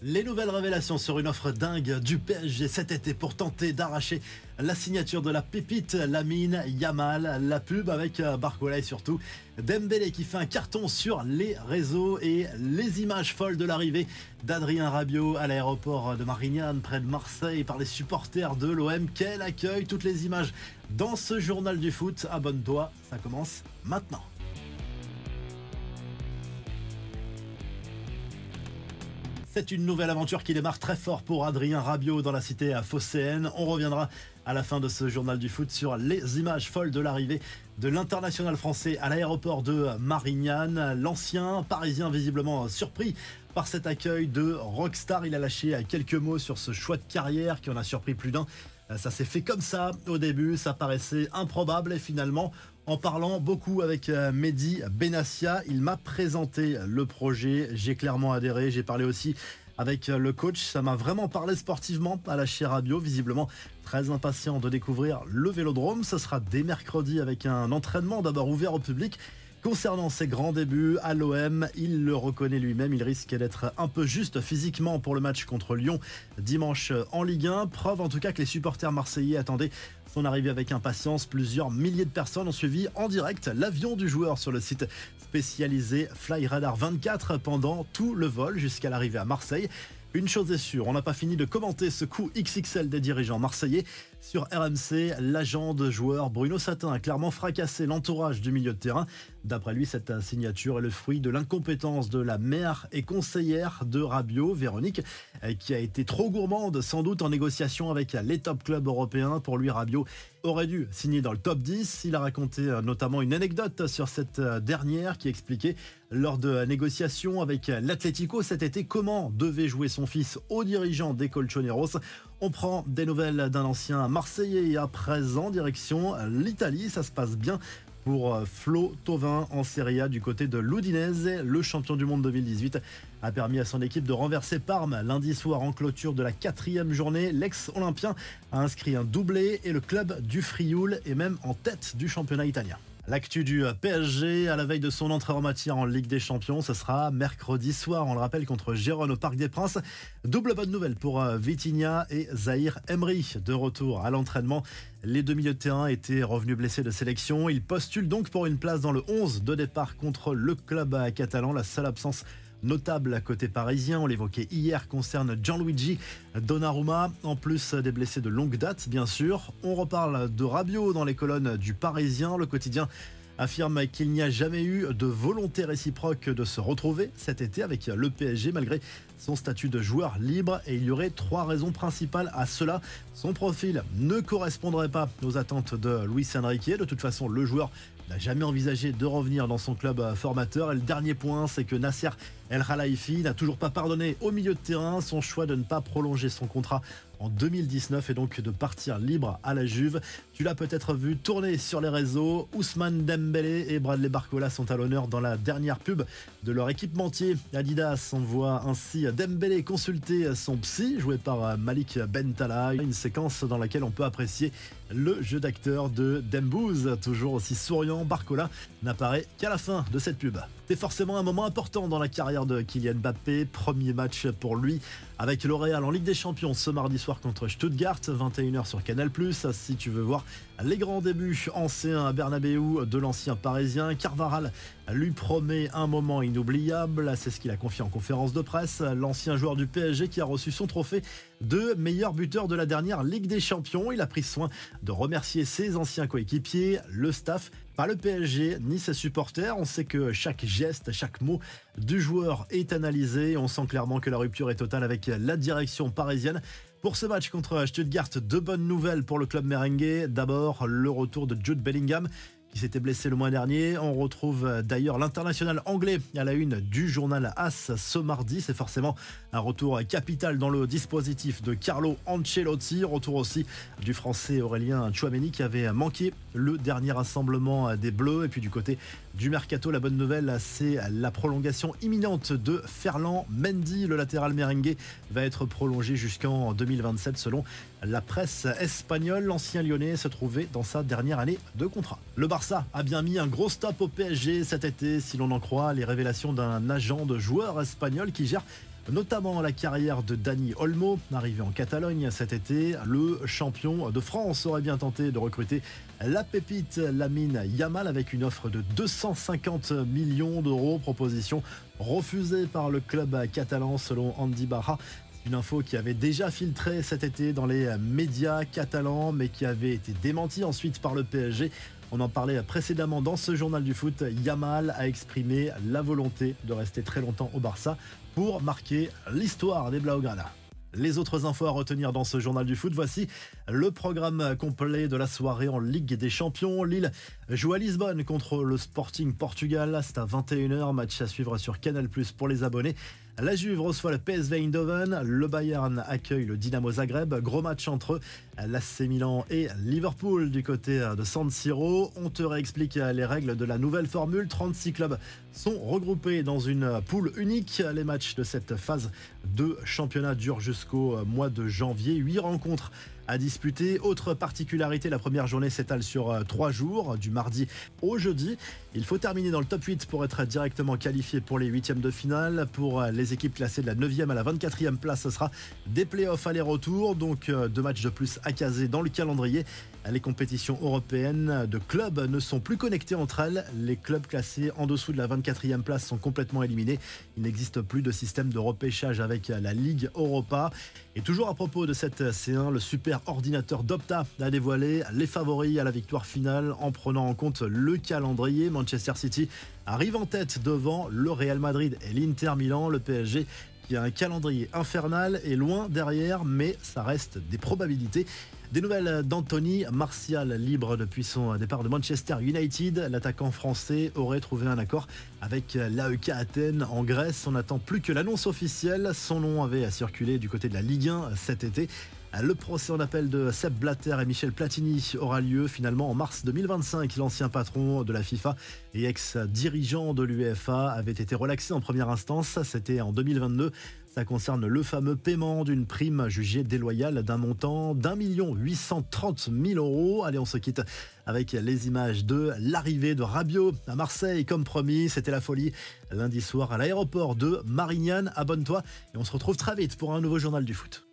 Les nouvelles révélations sur une offre dingue du PSG cet été pour tenter d'arracher la signature de la pépite Lamine Yamal, la pub avec Barcola et surtout Dembélé qui fait un carton sur les réseaux et les images folles de l'arrivée d'Adrien Rabiot à l'aéroport de Marignane près de Marseille par les supporters de l'OM. Quel accueil, toutes les images dans ce journal du foot. Abonne-toi, ça commence maintenant. C'est une nouvelle aventure qui démarre très fort pour Adrien Rabiot dans la cité phocéenne. On reviendra à la fin de ce journal du foot sur les images folles de l'arrivée de l'international français à l'aéroport de Marignane. L'ancien parisien visiblement surpris par cet accueil de rockstar. Il a lâché quelques mots sur ce choix de carrière qui en a surpris plus d'un. Ça s'est fait comme ça au début, ça paraissait improbable et finalement, en parlant beaucoup avec Mehdi Benassia, il m'a présenté le projet, j'ai clairement adhéré, j'ai parlé aussi avec le coach, ça m'a vraiment parlé sportivement à lâcher Rabiot, visiblement très impatient de découvrir le Vélodrome. Ce sera dès mercredi avec un entraînement d'abord ouvert au public. Concernant ses grands débuts à l'OM, il le reconnaît lui-même, il risque d'être un peu juste physiquement pour le match contre Lyon dimanche en Ligue 1. Preuve en tout cas que les supporters marseillais attendaient son arrivée avec impatience. Plusieurs milliers de personnes ont suivi en direct l'avion du joueur sur le site spécialisé Fly Radar 24 pendant tout le vol jusqu'à l'arrivée à Marseille. Une chose est sûre, on n'a pas fini de commenter ce coup XXL des dirigeants marseillais. Sur RMC, l'agent de joueur Bruno Satin a clairement fracassé l'entourage du milieu de terrain. D'après lui, cette signature est le fruit de l'incompétence de la mère et conseillère de Rabiot, Véronique, qui a été trop gourmande sans doute en négociation avec les top clubs européens. Pour lui, Rabiot aurait dû signer dans le top 10. Il a raconté notamment une anecdote sur cette dernière qui expliquait lors de négociations avec l'Atlético cet été comment devait jouer son fils aux dirigeants des Colchoneros. On prend des nouvelles d'un ancien Marseillais et à présent direction l'Italie. Ça se passe bien pour Flo Thauvin en Serie A du côté de l'Udinese. Le champion du monde 2018 a permis à son équipe de renverser Parme lundi soir en clôture de la 4e journée. L'ex-olympien a inscrit un doublé et le club du Frioul est même en tête du championnat italien. L'actu du PSG à la veille de son entrée en matière en Ligue des Champions, ce sera mercredi soir, on le rappelle, contre Gérone au Parc des Princes. Double bonne nouvelle pour Vitinha et Zahir Emery, de retour à l'entraînement. Les deux milieux de terrain étaient revenus blessés de sélection. Ils postulent donc pour une place dans le 11 de départ contre le club catalan. La seule absence notable à côté parisien, on l'évoquait hier, concerne Gianluigi Donnarumma, en plus des blessés de longue date bien sûr. On reparle de Rabiot dans les colonnes du Parisien. Le quotidien affirme qu'il n'y a jamais eu de volonté réciproque de se retrouver cet été avec le PSG malgré son statut de joueur libre, et il y aurait 3 raisons principales à cela. Son profil ne correspondrait pas aux attentes de Luis Enrique. De toute façon, le joueur n'a jamais envisagé de revenir dans son club formateur. Et le dernier point, c'est que Nasser El Khelaifi n'a toujours pas pardonné au milieu de terrain son choix de ne pas prolonger son contrat en 2019 et donc de partir libre à la Juve. Tu l'as peut-être vu tourner sur les réseaux. Ousmane Dembélé et Bradley Barcola sont à l'honneur dans la dernière pub de leur équipementier. Adidas envoie ainsi Dembélé consulter son psy, joué par Malik Bentala. Une séquence dans laquelle on peut apprécier le jeu d'acteur de Dembouz, toujours aussi souriant. Barcola n'apparaît qu'à la fin de cette pub. C'est forcément un moment important dans la carrière de Kylian Mbappé. Premier match pour lui avec le Real en Ligue des Champions ce mardi soir contre Stuttgart, 21h sur Canal+. Si tu veux voir les grands débuts en C1 à Bernabéu de l'ancien parisien, Carvajal lui promet un moment inoubliable. C'est ce qu'il a confié en conférence de presse. L'ancien joueur du PSG qui a reçu son trophée de meilleur buteur de la dernière Ligue des Champions. Il a pris soin de remercier ses anciens coéquipiers, le staff, pas le PSG ni ses supporters. On sait que chaque geste, chaque mot du joueur est analysé. On sent clairement que la rupture est totale avec la direction parisienne. Pour ce match contre Stuttgart, 2 bonnes nouvelles pour le club merengue. D'abord, le retour de Jude Bellingham qui s'était blessé le mois dernier. On retrouve d'ailleurs l'international anglais à la une du journal AS ce mardi. C'est forcément un retour capital dans le dispositif de Carlo Ancelotti. Retour aussi du français Aurélien Tchouaméni qui avait manqué le dernier rassemblement des Bleus. Et puis du côté du mercato, la bonne nouvelle, c'est la prolongation imminente de Ferland Mendy. Le latéral merengue va être prolongé jusqu'en 2027 selon la presse espagnole. L'ancien lyonnais se trouvait dans sa dernière année de contrat. Le Barça a bien mis un gros stop au PSG cet été, si l'on en croit les révélations d'un agent de joueur espagnol qui gère notamment la carrière de Dani Olmo, arrivé en Catalogne cet été. Le champion de France aurait bien tenté de recruter la pépite Lamine Yamal avec une offre de 250 millions d'euros, proposition refusée par le club catalan selon Andy Barra. Une info qui avait déjà filtré cet été dans les médias catalans, mais qui avait été démentie ensuite par le PSG. On en parlait précédemment dans ce journal du foot. Yamal a exprimé la volonté de rester très longtemps au Barça pour marquer l'histoire des Blaugrana. Les autres infos à retenir dans ce journal du foot, voici le programme complet de la soirée en Ligue des Champions. Lille joue à Lisbonne contre le Sporting Portugal. C'est à 21h, match à suivre sur Canal+ pour les abonnés. La Juve reçoit le PSV Eindhoven, le Bayern accueille le Dynamo Zagreb. Gros match entre l'AC Milan et Liverpool du côté de San Siro. On te réexplique les règles de la nouvelle formule. 36 clubs sont regroupés dans une poule unique. Les matchs de cette phase de championnat durent jusqu'au mois de janvier. 8 rencontres à disputer. Autre particularité, la première journée s'étale sur 3 jours, du mardi au jeudi. Il faut terminer dans le top 8 pour être directement qualifié pour les 8e de finale. Pour les équipes classées de la 9e à la 24e place, ce sera des playoffs aller-retour, donc 2 matchs de plus à caser dans le calendrier. Les compétitions européennes de clubs ne sont plus connectées entre elles. Les clubs classés en dessous de la 24e place sont complètement éliminés. Il n'existe plus de système de repêchage avec la Ligue Europa. Et toujours à propos de cette C1, le super ordinateur d'Opta a dévoilé les favoris à la victoire finale en prenant en compte le calendrier. Manchester City arrive en tête devant le Real Madrid et l'Inter Milan. Le PSG, qui a un calendrier infernal, est loin derrière, mais ça reste des probabilités. Des nouvelles d'Anthony Martial, libre depuis son départ de Manchester United. L'attaquant français aurait trouvé un accord avec l'AEK Athènes en Grèce. On n'attend plus que l'annonce officielle. Son nom avait circulé du côté de la Ligue 1 cet été. Le procès en appel de Sepp Blatter et Michel Platini aura lieu finalement en mars 2025. L'ancien patron de la FIFA et ex-dirigeant de l'UEFA avait été relaxé en première instance. C'était en 2022. Ça concerne le fameux paiement d'une prime jugée déloyale d'un montant d'1 830 000 euros. Allez, on se quitte avec les images de l'arrivée de Rabiot à Marseille. Comme promis, c'était la folie lundi soir à l'aéroport de Marignane. Abonne-toi et on se retrouve très vite pour un nouveau journal du foot.